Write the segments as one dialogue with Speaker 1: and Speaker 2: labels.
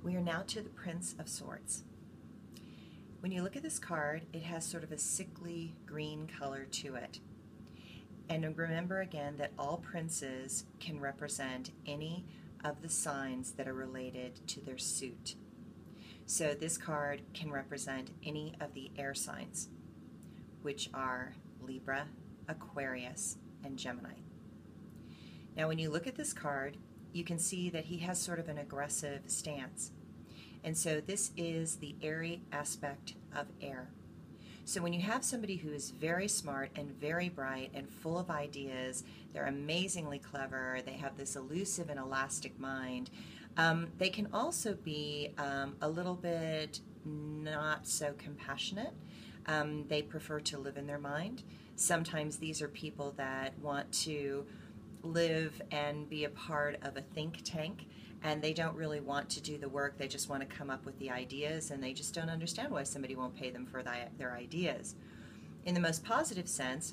Speaker 1: We are now to the Prince of Swords. When you look at this card, it has sort of a sickly green color to it. And remember again that all princes can represent any of the signs that are related to their suit. So this card can represent any of the air signs, which are Libra, Aquarius, and Gemini. Now when you look at this card, you can see that he has sort of an aggressive stance. And so this is the airy aspect of air. So when you have somebody who is very smart and very bright and full of ideas, they're amazingly clever, they have this elusive and elastic mind, they can also be a little bit not so compassionate. They prefer to live in their mind. Sometimes these are people that want to live and be a part of a think tank, and they don't really want to do the work. They just want to come up with the ideas, and they just don't understand why somebody won't pay them for their ideas. In the most positive sense,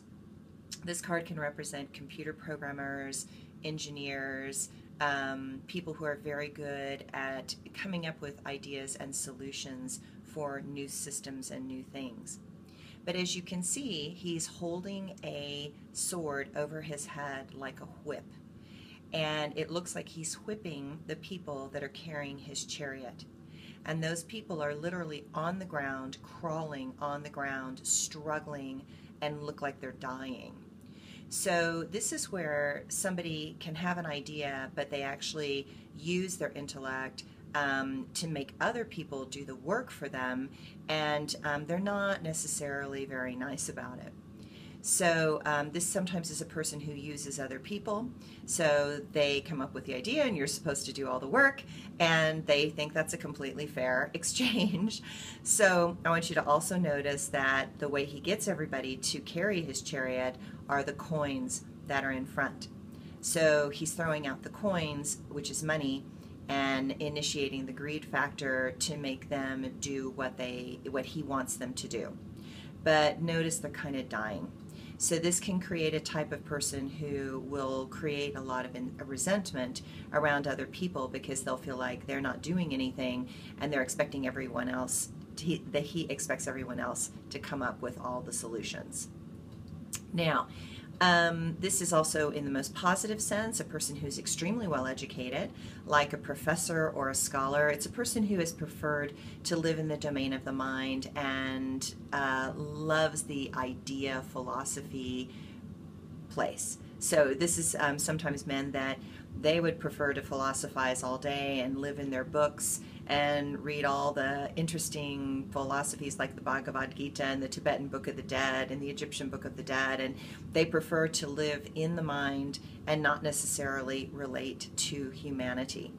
Speaker 1: this card can represent computer programmers, engineers, people who are very good at coming up with ideas and solutions for new systems and new things. But as you can see, he's holding a sword over his head like a whip. And it looks like he's whipping the people that are carrying his chariot. And those people are literally on the ground, crawling on the ground, struggling, and look like they're dying. So this is where somebody can have an idea, but they actually use their intellect to make other people do the work for them, and they're not necessarily very nice about it. So this sometimes is a person who uses other people. So they come up with the idea and you're supposed to do all the work, and they think that's a completely fair exchange. So I want you to also notice that the way he gets everybody to carry his chariot are the coins that are in front. So he's throwing out the coins, which is money, and initiating the greed factor to make them do what he wants them to do. But notice they're kind of dying. So this can create a type of person who will create a lot of resentment around other people because they'll feel like they're not doing anything, and they're expecting everyone else that he expects everyone else to come up with all the solutions. Now, this is also, in the most positive sense, a person who's extremely well educated, like a professor or a scholar. It's a person who has preferred to live in the domain of the mind and loves the idea, philosophy place. So this is sometimes men that they would prefer to philosophize all day and live in their books and read all the interesting philosophies like the Bhagavad Gita and the Tibetan Book of the Dead and the Egyptian Book of the Dead, and they prefer to live in the mind and not necessarily relate to humanity.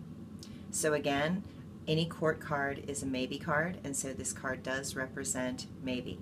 Speaker 1: So again, any court card is a maybe card, and so this card does represent maybe.